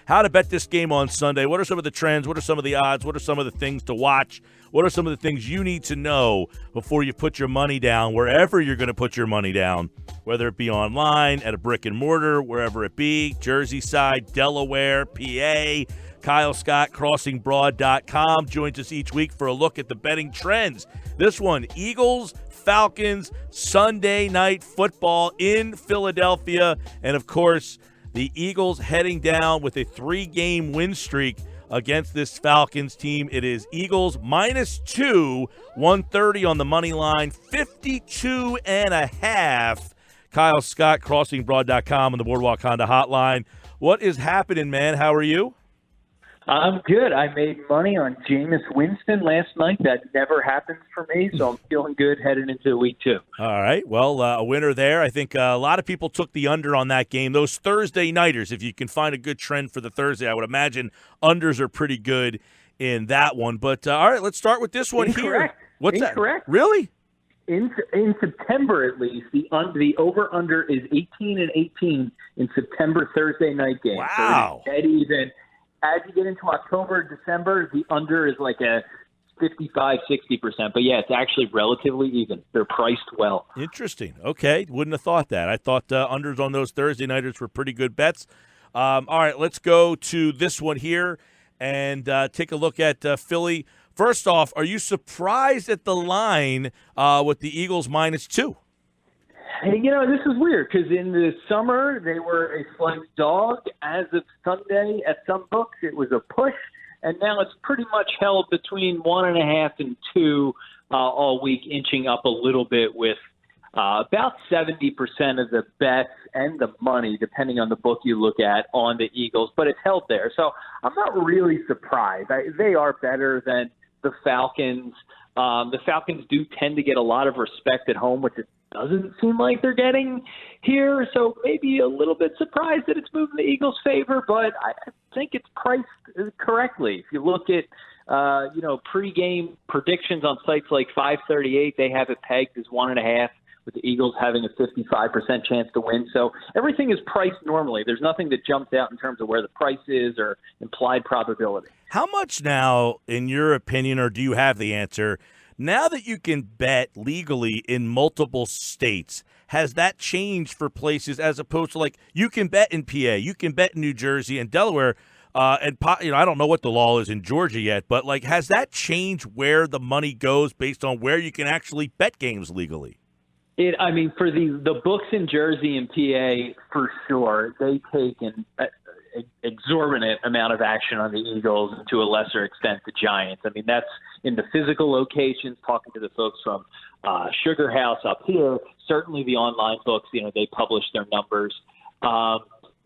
how to bet this game on Sunday. What are some of the trends? What are some of the odds? What are some of the things to watch? What are some of the things you need to know before you put your money down, wherever you're going to put your money down, whether it be online, at a brick and mortar, wherever it be, Jersey side, Delaware, PA. Kyle Scott, crossingbroad.com, joins us each week for a look at the betting trends. This one, Eagles, Falcons, Sunday night football in Philadelphia. And, of course, the Eagles heading down with a 3-game win streak against this Falcons team. It is Eagles -2, 130 on the money line, 52.5. Kyle Scott, crossingbroad.com on the Boardwalk Honda hotline. What is happening, man? How are you? I'm good. I made money on Jameis Winston last night. That never happens for me, so I'm feeling good heading into week 2. All right. Well, a winner there. I think a lot of people took the under on that game. Those Thursday nighters, if you can find a good trend for the Thursday, I would imagine unders are pretty good in that one. But, all right, let's start with this one Incorrect. here. What's Incorrect. that? Really? In September, at least, the over-under is 18-18 in September Thursday night games. Wow. So it is dead even. As you get into October, December, the under is like a 55-60%. But, yeah, it's actually relatively even. They're priced well. Interesting. Okay. Wouldn't have thought that. I thought unders on those Thursday nighters were pretty good bets. All right, let's go to this one here and take a look at Philly. First off, are you surprised at the line with the Eagles -2? Hey, this is weird because in the summer they were a slight dog. As of Sunday, at some books, it was a push, and now it's pretty much held between 1.5 and 2 all week, inching up a little bit with about 70% of the bets and the money, depending on the book you look at, on the Eagles. But it's held there, so I'm not really surprised. They are better than the Falcons. The Falcons do tend to get a lot of respect at home, which it doesn't seem like they're getting here. So maybe a little bit surprised that it's moving the Eagles' favor, but I think it's priced correctly. If you look at, pregame predictions on sites like 538, they have it pegged as 1.5, with the Eagles having a 55% chance to win. So everything is priced normally. There's nothing that jumps out in terms of where the price is or implied probability. How much now, in your opinion, or do you have the answer, now that you can bet legally in multiple states, has that changed for places as opposed to, like, you can bet in PA, you can bet in New Jersey and Delaware, and I don't know what the law is in Georgia yet, but, like, has that changed where the money goes based on where you can actually bet games legally? For the books in Jersey and PA, for sure, they take an exorbitant amount of action on the Eagles, and to a lesser extent the Giants. That's in the physical locations, talking to the folks from Sugar House up here. Certainly the online books, they publish their numbers.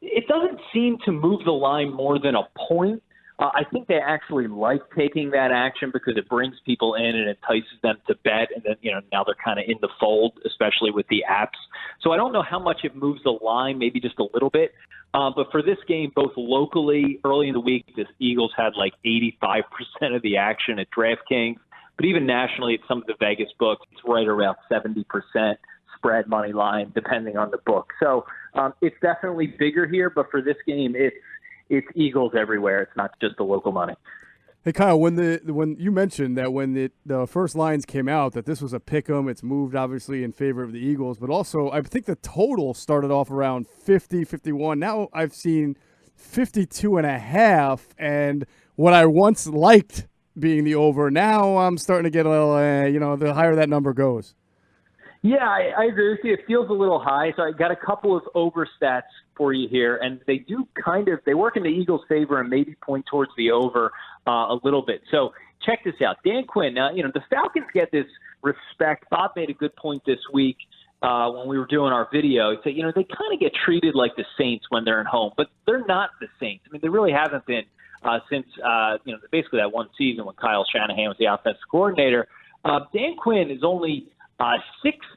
It doesn't seem to move the line more than a point. I think they actually like taking that action because it brings people in and entices them to bet. And then, now they're kind of in the fold, especially with the apps. So I don't know how much it moves the line, maybe just a little bit. But for this game, both locally, early in the week, the Eagles had like 85% of the action at DraftKings. But even nationally, at some of the Vegas books, it's right around 70% spread money line, depending on the book. So it's definitely bigger here. But for this game, it's Eagles everywhere. It's not just the local money. Hey, Kyle, when you mentioned that when the first lines came out that this was a pick'em, it's moved obviously in favor of the Eagles, but also I think the total started off around 50, 51. Now I've seen 52.5, and what I once liked being the over, now I'm starting to get a little, the higher that number goes. Yeah, I agree with you. It feels a little high. So I got a couple of over stats for you here, and they do they work in the Eagles' favor and maybe point towards the over a little bit. So check this out. Dan Quinn, now, the Falcons get this respect. Bob made a good point this week when we were doing our video. He said, they kind of get treated like the Saints when they're at home, but they're not the Saints. They really haven't been since, basically that one season when Kyle Shanahan was the offensive coordinator. Dan Quinn is only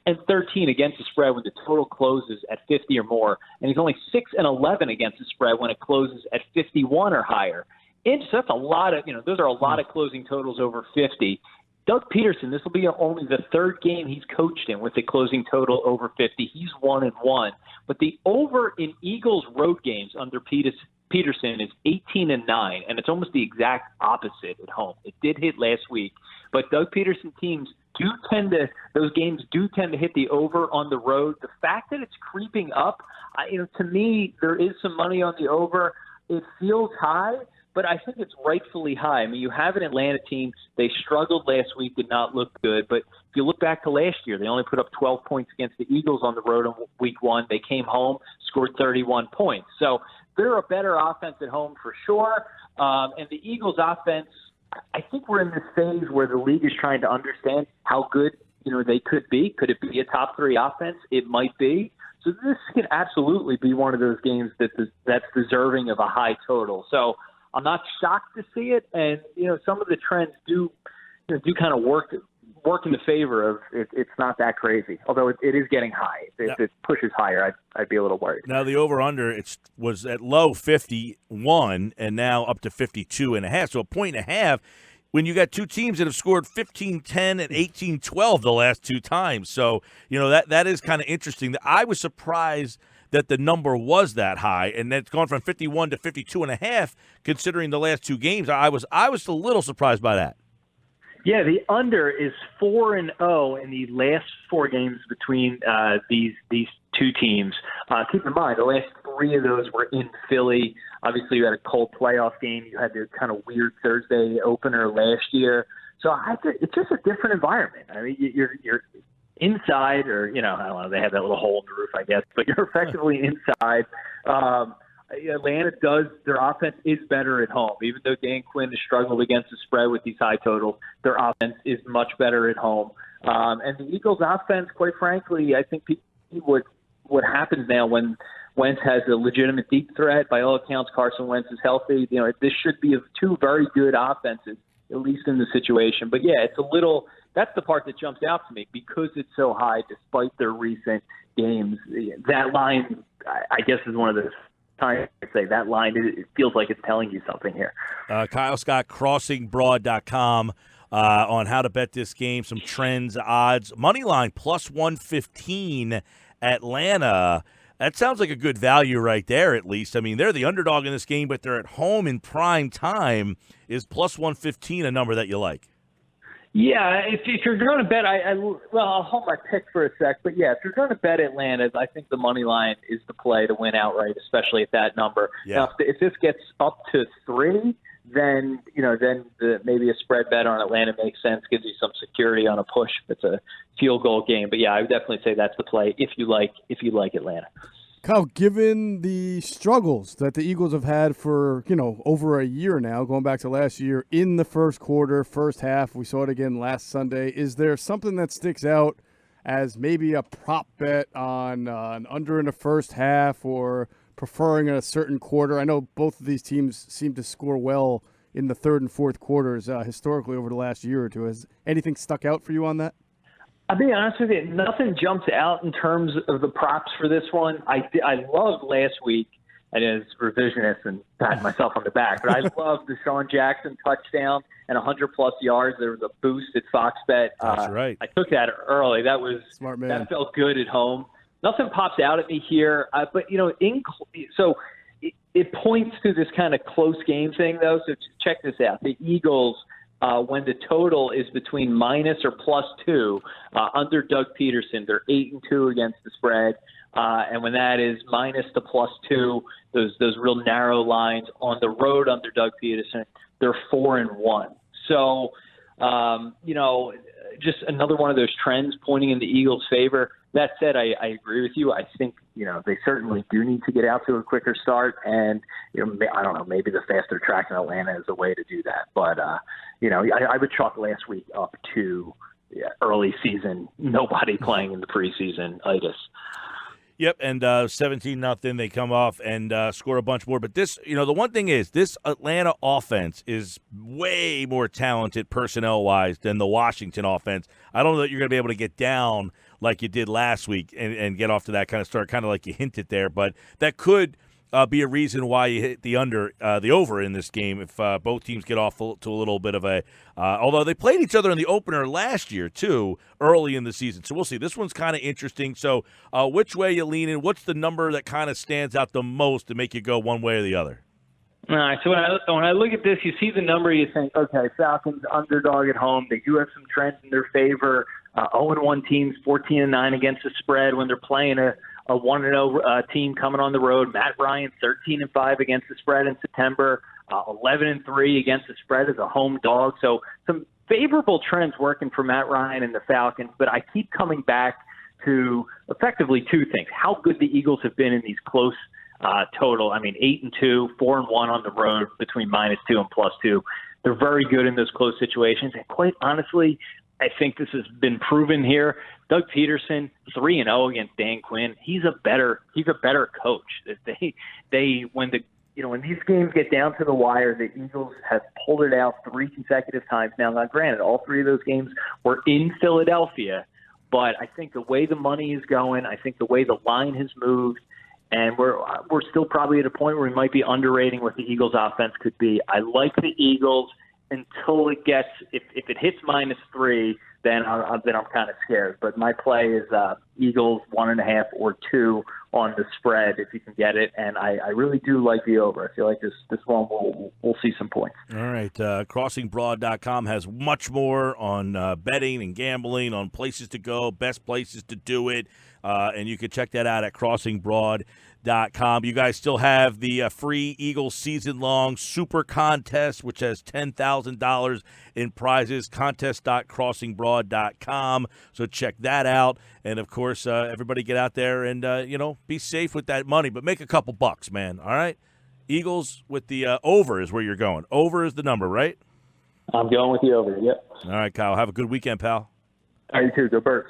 6-13 against the spread when the total closes at 50 or more, and he's only 6-11 against the spread when it closes at 51 or higher. And so that's a lot of, those are a lot of closing totals over 50. Doug Peterson, this will be only the third game he's coached in with the closing total over 50. He's 1-1. But the over in Eagles road games under Peterson is 18-9, and it's almost the exact opposite at home. It did hit last week, but Doug Peterson teams those games do tend to hit the over on the road. The fact that it's creeping up, to me, there is some money on the over. It feels high, but I think it's rightfully high. I mean, you have an Atlanta team. They struggled last week, did not look good. But if you look back to last year, they only put up 12 points against the Eagles on the road in week 1. They came home, scored 31 points. So they're a better offense at home for sure. And the Eagles offense, I think we're in this phase where the league is trying to understand how good, they could be. Could it be a top 3 offense? It might be. So this can absolutely be one of those games that's deserving of a high total. So I'm not shocked to see it, and some of the trends do kind of work in the favor of it's not that crazy. Although it is getting high. If it pushes higher, I'd be a little worried. Now the over/under was at low 51, and now up to 52.5. So a point and a half. When you got two teams that have scored 15-10 and 18-12 the last 2 times. So, that is kind of interesting. I was surprised that the number was that high, and it's gone from 51 to 52.5 considering the last 2 games. I was a little surprised by that. Yeah, the under is 4-0 in the last 4 games between these 2 teams. Keep in mind, the last 3 of those were in Philly. Obviously, you had a cold playoff game. You had the kind of weird Thursday opener last year. So it's just a different environment. I mean, you're inside, or I don't know. They have that little hole in the roof, I guess, but you're effectively inside. Atlanta their offense is better at home. Even though Dan Quinn has struggled against the spread with these high totals, their offense is much better at home. And the Eagles' offense, quite frankly, I think what happens now when Wentz has a legitimate deep threat. By all accounts, Carson Wentz is healthy. This should be 2 very good offenses, at least in the situation. But yeah, that's the part that jumps out to me because it's so high despite their recent games. That line, I guess, is one of those times I say that line, it feels like it's telling you something here. Kyle Scott, crossingbroad.com on how to bet this game, some trends, odds. Money line, plus 115, Atlanta. That sounds like a good value right there, at least. I mean, they're the underdog in this game, but they're at home in prime time. Is plus 115 a number that you like? Yeah, if you're going to bet, I'll hold my pick for a sec. But yeah, if you're going to bet Atlanta, I think the money line is the play to win outright, especially at that number. Yeah. Now, if this gets up to 3, then maybe a spread bet on Atlanta makes sense, gives you some security on a push. It's a field goal game. But yeah, I would definitely say that's the play if you like Atlanta. Kyle, given the struggles that the Eagles have had for, over a year now, going back to last year in the first quarter, first half, we saw it again last Sunday. Is there something that sticks out as maybe a prop bet on an under in the first half or preferring a certain quarter? I know both of these teams seem to score well in the third and fourth quarters historically over the last year or two. Has anything stuck out for you on that? I'll be honest with you, nothing jumps out in terms of the props for this one. I loved last week, and it's revisionist and pat myself on the back, but I loved the Sean Jackson touchdown and 100-plus yards. There was a boost at Fox Bet. That's right. I took that early. That was smart, man. That felt good at home. Nothing pops out at me here, but so it points to this kind of close game thing, though. So check this out: the Eagles. When the total is between minus or plus 2, under Doug Peterson, they're 8-2 against the spread. And when that is minus to plus 2, those real narrow lines on the road under Doug Peterson, they're 4-1. So, just another one of those trends pointing in the Eagles' favor. That said, I agree with you. I think, they certainly do need to get out to a quicker start. And, I don't know, maybe the faster track in Atlanta is a way to do that. But, I would chalk last week up to early season, nobody playing in the preseason itis. Yep, and 17-0, they come off and score a bunch more. But this, the one thing is, this Atlanta offense is way more talented personnel-wise than the Washington offense. I don't know that you're going to be able to get down like you did last week and get off to that kind of start, kind of like you hinted there. But that could be a reason why you hit the over in this game if both teams get off to a little bit of a although they played each other in the opener last year too, early in the season. So we'll see. This one's kind of interesting. So which way you lean in? What's the number that kind of stands out the most to make you go one way or the other? All right, so when I look at this, you see the number, you think, okay, Falcons underdog at home. They do have some trends in their favor. 0-1 teams, 14-9 against the spread when they're playing a 1-0 team coming on the road. Matt Ryan, 13-5 against the spread in September, 11-3 against the spread as a home dog. So some favorable trends working for Matt Ryan and the Falcons, but I keep coming back to effectively two things: how good the Eagles have been in these close total. I mean, 8-2, 4-1 on the road between -2 and +2. They're very good in those close situations. And quite honestly, I think this has been proven here. Doug Peterson, 3-0 against Dan Quinn. He's a better coach. When these games get down to the wire, the Eagles have pulled it out 3 consecutive times now. Now, granted, all 3 of those games were in Philadelphia, but I think the way the money is going, I think the way the line has moved, and we're still probably at a point where we might be underrating what the Eagles' offense could be. I like the Eagles until it gets if it hits -3, then I'm kind of scared. But my play is Eagles 1.5 or 2 on the spread if you can get it, and I really do like the over. I feel like this one we'll see some points. All right, crossingbroad.com has much more on betting and gambling, on places to go, best places to do it, and you can check that out at crossingbroad.com. You guys still have the free Eagles season-long super contest, which has $10,000 in prizes, contest.crossingbroad.com. So check that out. And, of course, everybody get out there and, be safe with that money, but make a couple bucks, man, all right? Eagles with the over is where you're going. Over is the number, right? I'm going with the over, yep. All right, Kyle, have a good weekend, pal. All right, you too. Go Birds.